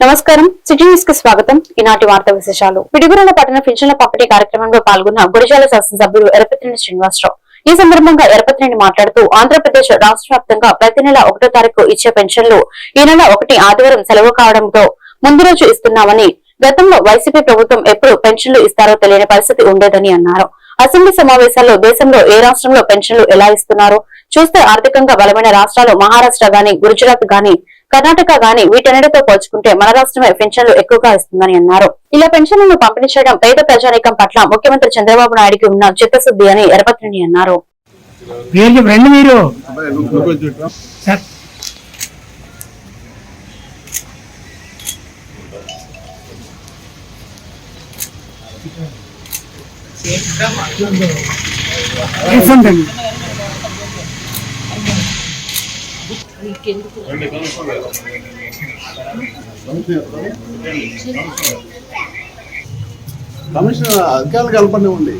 నమస్కారం, city news కి స్వాగతం. ఈనాటి వార్తా విశేషాలు. పిడుగురాల పట్టణ పింఛన్ల పంపిణీ కార్యక్రమంలో పాల్గొన్న గుడిజాల శాసనసభ్యులు ఎరపతినేని శ్రీనివాసరావు. ఈ సందర్భంగా ఎరపతినేని మాట్లాడుతూ ఆంధ్రప్రదేశ్ రాష్ట్ర వ్యాప్తంగా ప్రతి నెల 1వ తారీఖు ఇచ్చే పెన్షన్లు ఈ నెల 1 ఆదివారం సెలవు కావడంతో ముందు రోజు ఇస్తున్నామని, గతంలో వైసీపీ ప్రభుత్వం ఎప్పుడు పెన్షన్లు ఇస్తారో తెలియని పరిస్థితి ఉండేదని అన్నారు. అసెంబ్లీ సమావేశాల్లో దేశంలో ఏ రాష్ట్రంలో పెన్షన్లు ఎలా ఇస్తున్నారో చూస్తే ఆర్థికంగా బలమైన రాష్ట్రాలు మహారాష్ట్ర గాని, గుజరాత్ గాని, కర్ణాటక గాని వీటన్నిటితో పోల్చుకుంటే మన రాష్ట్రమే పెన్షన్లు ఎక్కువగా ఇస్తుందని అన్నారు. ఇలా పెన్షన్లను పంపిణీ చేయడం పేద ప్రజానీకం పట్ల ముఖ్యమంత్రి చంద్రబాబు నాయుడుకి ఉన్న చిత్తశుద్ధి అని ఎరపతినేని అన్నారు. కమిషన్ అధికారులు కలపనివ్వండి.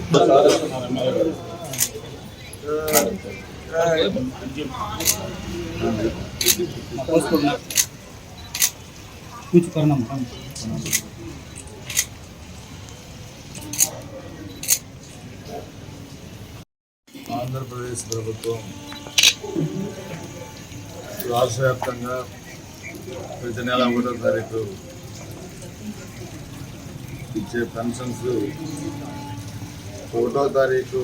ఆంధ్రప్రదేశ్ ప్రభుత్వం రాష్ట్ర వ్యాప్తంగా ప్రతి నెల 1వ తారీఖు ఇచ్చే పెన్షన్స్ 1వ తారీఖు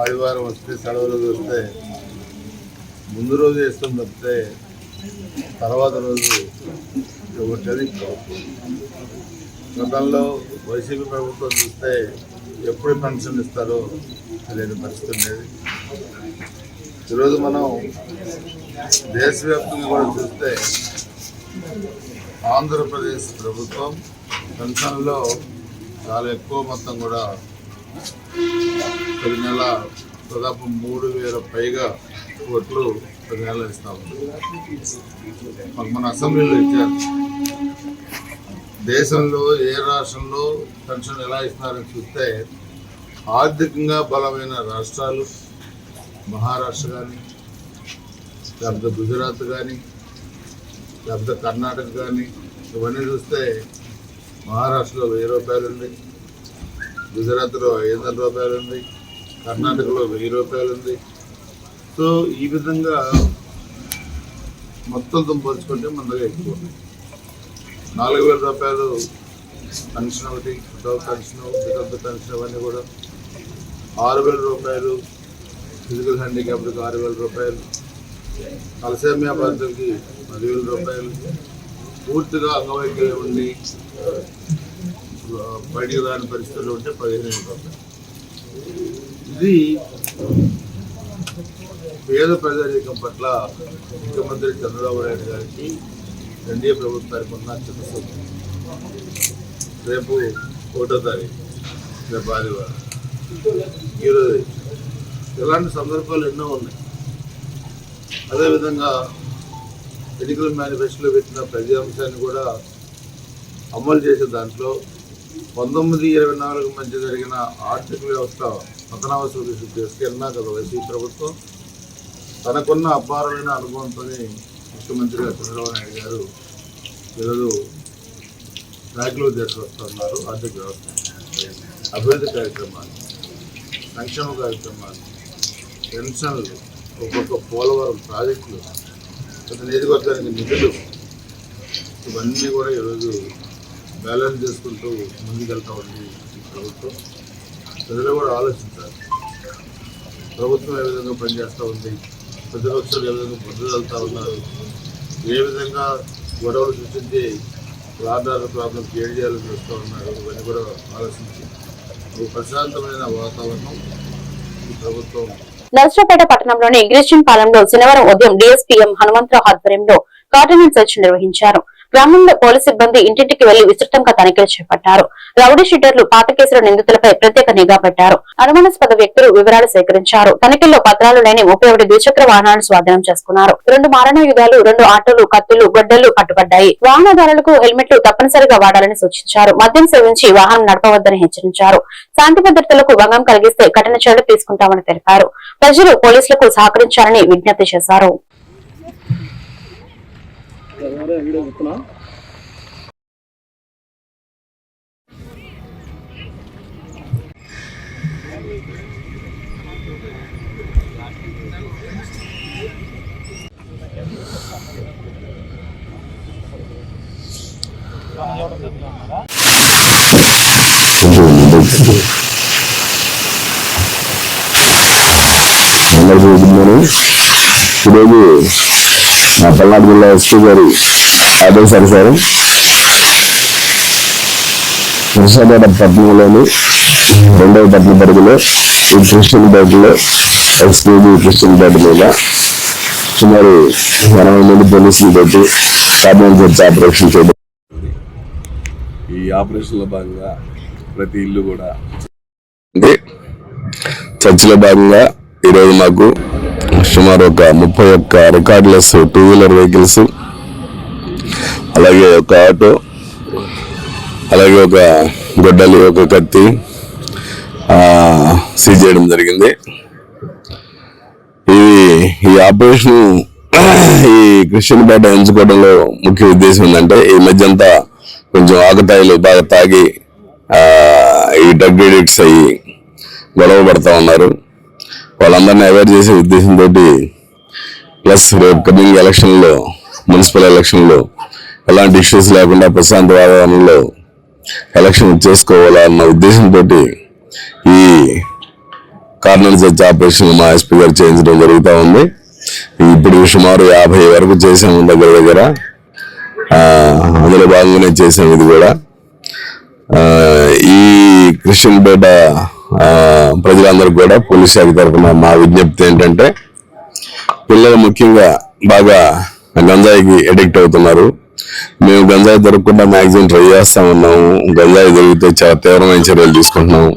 ఆదివారం వస్తే, సెలవు రోజు వస్తే ముందు రోజు వేస్తుంది తప్పితే తర్వాత రోజు ఇవ్వట్లేదు. గతంలో వైసీపీ ప్రభుత్వం చూస్తే ఎప్పుడు పెన్షన్ ఇస్తారో తెలియని పరిస్థితి ఉండేది. ఈరోజు మనం దేశవ్యాప్తంగా కూడా చూస్తే ఆంధ్రప్రదేశ్ ప్రభుత్వం పెన్షన్లో చాలా ఎక్కువ మొత్తం కూడా ప్రతి నెల దాదాపు 3,000 పైగా కోట్లు ప్రతి నెల ఇస్తా ఉంది. మన అసెంబ్లీలో ఇచ్చారు. దేశంలో ఏ రాష్ట్రంలో పెన్షన్ ఎలా ఇస్తున్నారని చూస్తే ఆర్థికంగా బలమైన రాష్ట్రాలు మహారాష్ట్ర కానీ, లేకపోతే గుజరాత్ కానీ, లేకపోతే కర్ణాటక కానీ, ఇవన్నీ చూస్తే మహారాష్ట్రలో 1000 రూపాయలు ఉంది, గుజరాత్లో 500 రూపాయలు ఉంది, కర్ణాటకలో 1000 రూపాయలు ఉంది. సో ఈ విధంగా మొత్తంతో పోల్చుకుంటే మన దగ్గర ఎక్కువ 4,000 రూపాయలు పెన్షన్ ఒకటి, వితౌట్ పెన్షన్, వితౌట్ పెన్షన్ అవన్నీ కూడా 6,000 రూపాయలు, ఫిజికల్ హ్యాండిక్యాప్లకు 6,000 రూపాయలు, తలసేమియా బాధితులకి 10,000 రూపాయలు, పూర్తిగా అంగవైకల్యం ఉండి బయటికి రాని పరిస్థితుల్లో ఉంటే 15,000 రూపాయలు. ఇది పేద ప్రజానీకం పట్ల ముఖ్యమంత్రి చంద్రబాబు నాయుడు గారికి ఎన్డీఏ ప్రభుత్వానికి ఉన్న చిత్తశుద్ధి. రేపు 1వ తారీఖు, రేపు ఆదివారం, ఈరోజు ఇలాంటి సందర్భాలు ఎన్నో ఉన్నాయి. అదేవిధంగా ఎన్నికల మేనిఫెస్టోలో పెట్టిన ప్రతి అంశాన్ని కూడా అమలు చేసే దాంట్లో 1924 మధ్య జరిగిన ఆర్థిక వ్యవస్థ పతనావస్థ దృష్టి తీసుకెళ్ళినా కదా వైసీపీ ప్రభుత్వం తనకున్న అపారమైన అనుభవంతోనే ముఖ్యమంత్రిగా చంద్రబాబు నాయుడు గారు ఈరోజు ట్రాక్లో తీసుకొస్తున్నారు. ఆర్థిక వ్యవస్థ, అభివృద్ధి కార్యక్రమాలు, సంక్షేమ కార్యక్రమాలు, పెన్షన్లు, ఒక్కొక్క పోలవరం ప్రాజెక్టులు, ప్రతి నియోజకవర్గానికి నిధులు, ఇవన్నీ కూడా ఈరోజు బ్యాలెన్స్ చేసుకుంటూ ముందుకెళ్తా ఉంది ఈ ప్రభుత్వం. ప్రజలు కూడా ఆలోచించాలి, ప్రభుత్వం ఏ విధంగా పనిచేస్తూ ఉంది, ప్రతిపక్షాలు ఏ విధంగా ముందుకెళ్తూ ఉన్నారు, ఏ విధంగా గొడవలు సృష్టించి ఆధార ప్రాబ్లం క్రియేట్ చేయాలని చూస్తూ ఉన్నారు. ఇవన్నీ కూడా ఆలోచించి ఒక ప్రశాంతమైన వాతావరణం ఈ ప్రభుత్వం. నర్సరావుపేట పట్టణంలోని గ్రీస్టిన్ పాలెంలో శనివారం ఉదయం డీఎస్పీఎం హనుమంతరావు ఆధ్వర్యంలో కార్డినెన్స్ సెర్చ్ నిర్వహించారు. గ్రామంలో పోలీసు సిబ్బంది ఇంటింటికి వెళ్లి విస్తృతంగా తనిఖీలు చేపట్టారు. రౌడీ షీటర్లు, పాత కేసుల నిందితులపై ప్రత్యేక నిఘా పెట్టారు. అనుమానాస్పద వ్యక్తులు వివరాలు సేకరించారు. తనిఖీల్లో పత్రాలు లేని 31 ద్విచక్ర వాహనాలను స్వాధీనం చేసుకున్నారు. 2 మారణాయుధాలు, 2 ఆటోలు, కత్తులు, గొడ్డళ్లు పట్టుబడ్డాయి. వాహనదారులకు హెల్మెట్లు తప్పనిసరిగా వాడాలని సూచించారు. మద్యం సేవించి వాహనం నడపవద్దని హెచ్చరించారు. శాంతి భద్రతలకు భంగం కలిగిస్తే కఠిన చర్యలు తీసుకుంటామని తెలిపారు. ప్రజలు పోలీసులకు సహకరించాలని విజ్ఞప్తి చేశారు. ఈరోజు మా పల్నాడు జిల్లా ఎస్పీ గారి ఆదేశానుసారం నరసాపేట పట్టణంలోని 2వ పట్టణ పరిధిలో ఈ క్రిస్టియన్ పేటలో ఎక్స్క్లూజివ్ క్రిస్టియన్ పేట మీద సుమారు 80 మంది పోలీసులు పెట్టి కార్నల్ చర్చ్ ఆపరేషన్ చేయడం. ఈ ఆపరేషన్ లో భాగంగా ప్రతి ఇల్లు కూడా చర్చిలో భాగంగా ఈరోజు మాకు సుమారు ఒక 31 రికార్డులెస్ 2-వీలర్ వెహికల్స్, అలాగే ఒక ఆటో, అలాగే ఒక గొడ్డలి, ఒక కత్తి సీజ్ చేయడం జరిగింది. ఈ ఆపరేషన్ ఈ క్రిస్టియన్ పేట ఎంచుకోవడంలో ముఖ్య ఉద్దేశం ఏంటంటే, ఈ మధ్య అంతా కొంచెం ఆకతాయిలు బాగా తాగి ఈ డ్రగ్ ఎడిక్ట్స్ అయ్యి గొడవ పడతా ఉన్నారు. వాళ్ళందరినీ అవేర్ చేసే ఉద్దేశంతో ప్లస్ రేపు కమింగ్ ఎలక్షన్లో, మున్సిపల్ ఎలక్షన్లో ఎలాంటి ఇష్యూస్ లేకుండా ప్రశాంత వాతావరణంలో ఎలక్షన్ చేసుకోవాలన్న ఉద్దేశంతో ఈ కార్నల్ చర్చ్ ఆపరేషన్ మా ఎస్పీ గారు చేయించడం జరుగుతూ ఉంది. ఇప్పుడు సుమారు 50 వరకు చేసాము దగ్గర. అందులో భాగంగానే చేసాము ఇది కూడా. ఈ క్రిస్టియన్ పేట ప్రజలందరూ కూడా పోలీస్ శాఖ తరఫున మా విజ్ఞప్తి ఏంటంటే, పిల్లలు ముఖ్యంగా బాగా గంజాయికి అడిక్ట్ అవుతున్నారు. మేము గంజాయి దొరకకుండా మ్యాక్సిమం ట్రై చేస్తా ఉన్నాము. గంజాయి దొరికితే చాలా తీవ్రమైన చర్యలు తీసుకుంటున్నాము.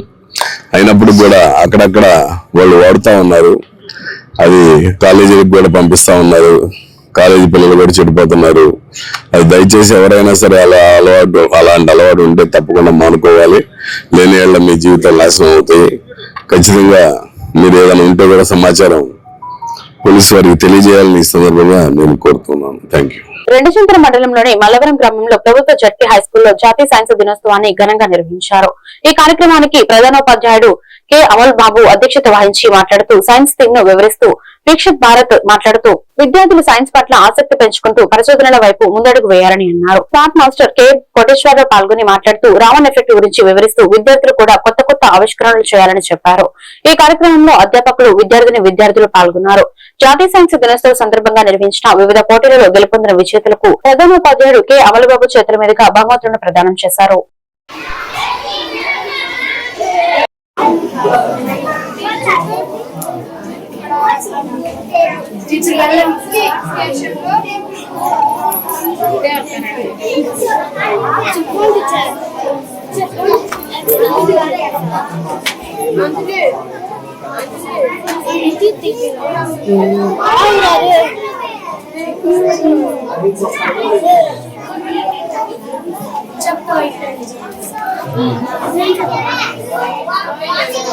అయినప్పుడు కూడా అక్కడక్కడ వాళ్ళు వాడుతూ ఉన్నారు. అది కాలేజీలకు కూడా పంపిస్తా ఉన్నారు. కాలేజీ పిల్లలు కూడా చెడిపోతున్నారు. అది దయచేసి ఎవరైనా సరే అలాంటి అలవాటు ఉంటే తప్పకుండా మానుకోవాలి. లేని ఏళ్ళ మీ జీవితాలు నాశనం అవుతాయి. ఖచ్చితంగా మీరు ఏదైనా ఉంటే కూడా సమాచారం పోలీసు వారికి తెలియజేయాలని ఈ సందర్భంగా నేను కోరుతున్నాను. Thank you. రెండుచింతల మండలంలోని మల్లవరం గ్రామంలో ప్రభుత్వ జడ్పీ హై స్కూల్లో జాతీయ సైన్స్ దినోత్సవాన్ని ఘనంగా నిర్వహించారు. ఈ కార్యక్రమానికి ప్రధానోపాధ్యాయుడు కె అమల్ బాబు అధ్యక్షత వహించి మాట్లాడుతూ సైన్స్ థీమ్ ను వివరిస్తూ వీక్షిత్ భారత్ మాట్లాడుతూ విద్యార్థులు సైన్స్ పట్ల ఆసక్తి పెంచుకుంటూ పరిశోధనల వైపు ముందడుగు వేయాలని అన్నారు. స్టార్ట్ మాస్టర్ కె కోటేశ్వరరావు పాల్గొని మాట్లాడుతూ రామన్ ఎఫెక్ట్ గురించి వివరిస్తూ విద్యార్థులు కూడా కొత్త కొత్త ఆవిష్కరణలు చేయాలని చెప్పారు. ఈ కార్యక్రమంలో అధ్యాపకులు, విద్యార్థులు పాల్గొన్నారు. జాతీయ సైన్స్ దినోత్సవం సందర్భంగా నిర్వహించిన వివిధ పోటీలలో గెలుపొందిన విజేతలకు ప్రధానోపాధ్యాయుడు కె అమలబాబు చేతుల మీదుగా బహుమతులను ప్రదానం చేశారు.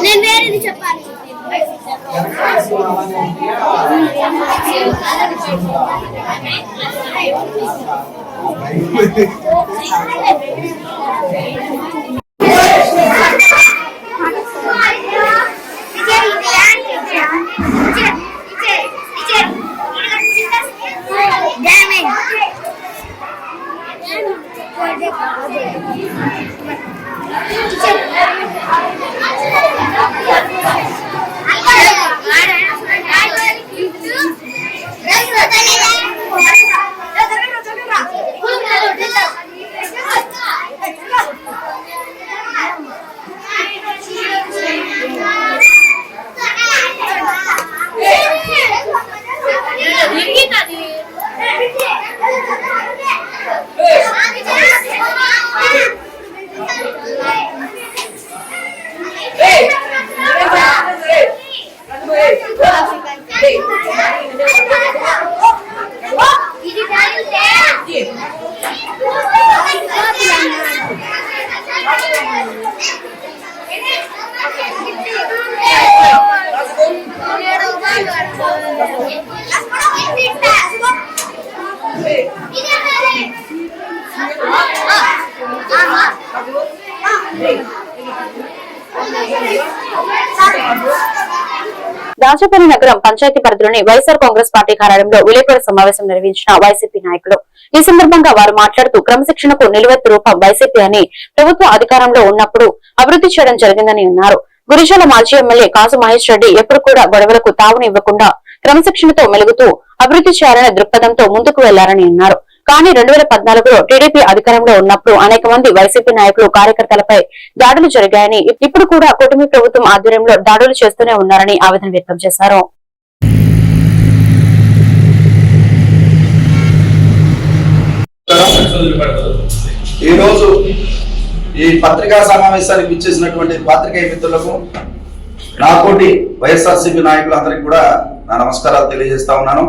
నేను వేరేది చెప్పాలి. రాజపల్లి నగరం పంచాయతీ పరిధిలోని వైఎస్ఆర్ కాంగ్రెస్ పార్టీ కార్యాలయంలో విలేకరుల సమావేశం నిర్వహించిన వైసీపీ నాయకులు. ఈ సందర్భంగా వారు మాట్లాడుతూ క్రమశిక్షణకు నిలువెత్తు రూపం వైసీపీ అని, ప్రభుత్వం అధికారంలో ఉన్నప్పుడు అభివృద్ధి చేయడం జరిగిందని అన్నారు. గురిజాల మాజీ ఎమ్మెల్యే కాసు మహేష్ రెడ్డి ఎప్పుడు కూడా గొడవలకు తావునివ్వకుండా క్రమశిక్షణతో మెలుగుతూ అభివృద్ధి చేయాలనే దృక్పథంతో ముందుకు వెళ్లారని అన్నారు. కానీ 2014లో టీడీపీ అధికారంలో ఉన్నప్పుడు అనేక మంది వైసీపీ నాయకులు, కార్యకర్తలపై దాడులు జరిగాయని, ఇప్పుడు కూడా కూటమి ప్రభుత్వం ఆధ్వర్యంలో దాడులు చేస్తూనే ఉన్నారని ఆవేదన వ్యక్తం చేశారు. ఈ రోజు ఈ పత్రికా సమావేశానికి విచ్చేసినటువంటి పాత్రికేయ మిత్రులకు, నాతోటి వైఎస్ఆర్సీపీ నాయకులందరికీ కూడా నా నమస్కారాలు తెలియజేస్తా ఉన్నాను.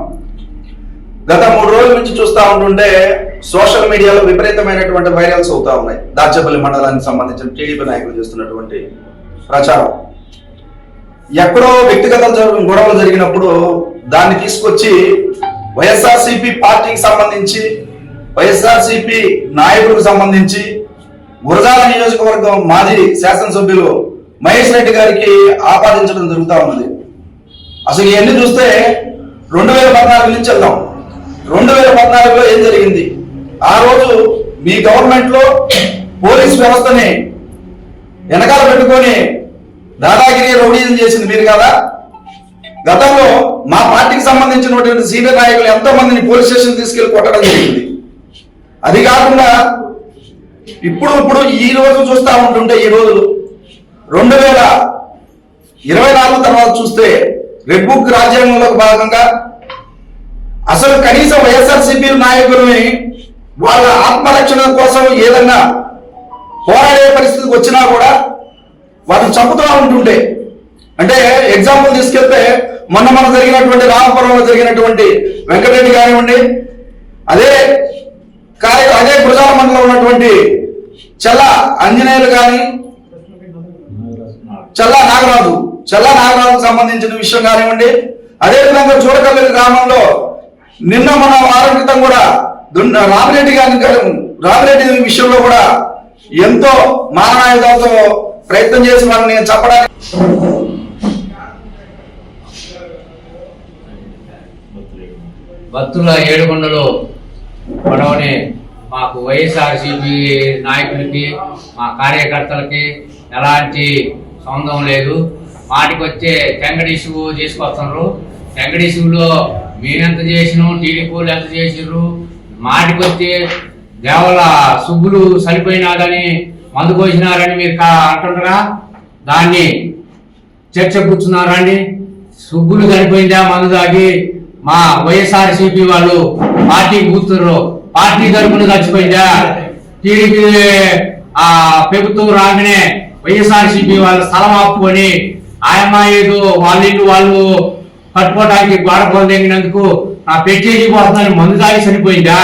గత 3 రోజుల నుంచి చూస్తా ఉంటుంటే సోషల్ మీడియాలో విపరీతమైనటువంటి వైరల్స్ అవుతా ఉన్నాయి. దాచపల్లి మండలానికి సంబంధించిన టీడీపీ నాయకులు చేస్తున్నటువంటి ప్రచారం. ఎక్కడో వ్యక్తిగత గొడవలు జరిగినప్పుడు దాన్ని తీసుకొచ్చి వైఎస్ఆర్సీపీ పార్టీకి సంబంధించి, వైఎస్ఆర్సీపీ నాయకులకు సంబంధించి గురజాల నియోజకవర్గం మాజీ శాసనసభ్యులు మహేష్ రెడ్డి గారికి ఆపాదించడం జరుగుతూ ఉన్నది. అసలు ఇవన్నీ చూస్తే 2014 నుంచి వెళ్దాం. 2014లో ఏం జరిగింది? ఆ రోజు మీ గవర్నమెంట్ లో పోలీస్ వ్యవస్థని వెనకాల పెట్టుకొని దాదాగిరి రౌడీజం చేసింది మీరు కదా. గతంలో మా పార్టీకి సంబంధించినటువంటి సీనియర్ నాయకులు ఎంతో మందిని పోలీస్ స్టేషన్ తీసుకెళ్లి కొట్టడం జరిగింది. అది కాకుండా ఇప్పుడు ఈ రోజు చూస్తా ఉంటుంటే, ఈ రోజులు 2024 తర్వాత చూస్తే రెడ్ బుక్ రాజ్యాంగంలో భాగంగా అసలు కనీసం వైఎస్ఆర్సీపీ నాయకులని వాళ్ళ ఆత్మరక్షణ కోసం ఏదన్నా పోరాడే పరిస్థితికి వచ్చినా కూడా వాటిని చంపుతూ ఉంటుంటే, అంటే ఎగ్జాంపుల్ తీసుకెళ్తే మొన్న జరిగినటువంటి రామపురంలో జరిగినటువంటి వెంకటరెడ్డి కానివ్వండి, అదే గురజాల మండలంలో ఉన్నటువంటి చల్ల ఆంజనేయులు కానీ, చల్లా నాగరాజు సంబంధించిన విషయం కానివ్వండి, అదేవిధంగా చూడకల్లి గ్రామంలో నిన్న మన వారం క్రితం కూడా రామిరెడ్డి విషయంలో కూడా ఎంతో మానవాయుధాలతో ప్రయత్నం చేసి వాళ్ళని చెప్పడానికి భక్తుల ఏడుకొండలో గొడవని మాకు వైఎస్ఆర్సీపీ నాయకులకి, మా కార్యకర్తలకి ఎలాంటి సంబంధం లేదు. మాటికి వచ్చే తెంగడి ఇష్యూ తీసుకొస్తున్నారు. తెంగడి ఇష్యూలో మేమెంత చేసినాం, టీడీపీ వాళ్ళు ఎంత చేసిర్రు. మాటికి వచ్చే దేవల సుబ్బులు చనిపోయినాదని, మందు పోసినారని మీరు అంటుండగా దాన్ని చర్చ కూర్చున్నారండి. సుబ్బులు చనిపోయిందా మందు తాగి? మా వైఎస్ఆర్సీపీ వాళ్ళు పార్టీకి కూర్చున్నారు. పార్టీ తరపున చచ్చిపోయిందా? టీడీపీ ప్రభుత్వం రాగానే వైఎస్ఆర్సీపీ వాళ్ళ స్థలం ఆపుకొని ఆయమ్మ ఏదో వాళ్ళు కట్టుకోవడానికి గోడపలు తెగినందుకు ఆ పెట్టేసి పోతుందని మందు తాగి చనిపోయిందా?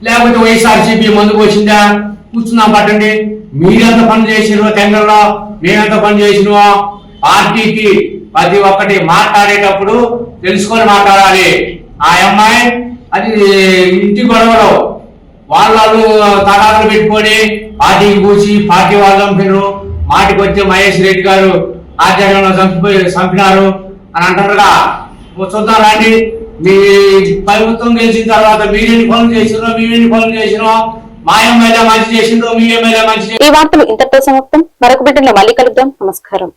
లేకపోతే వైఎస్ఆర్సీపీ మందు పోసిందా? కూర్చున్నాం పట్టండి. మీరెంత పని చేసినో కేంద్రంలో, మేమెంత పని చేసినో పార్టీకి ప్రతి ఒక్కటి మాట్లాడేటప్పుడు తెలుసుకొని మాట్లాడాలి. ఆ అమ్మాయి అది ఇంటి గొడవలో వాళ్ళు తగాదాలు పెట్టుకొని పార్టీకి కూర్చి పార్టీ వాళ్ళు చంపినారు. మాటికి వచ్చే మహేష్ రెడ్డి గారు ఆధ్వర్యంలో చంపినారు అని అంటారుగా. చూద్దాం రండి, మీ ప్రభుత్వం గెలిచిన తర్వాత మీరేని పనులు చేసినో మా ఎమ్మెల్యే మంచి చేసిందో, మీ ఎమ్మెల్యే మంచి. ఈ వార్తలు ఇంతటితో సమాప్తం. మరొక బిడ్డలో మళ్ళీ కలుద్దాం. నమస్కారం.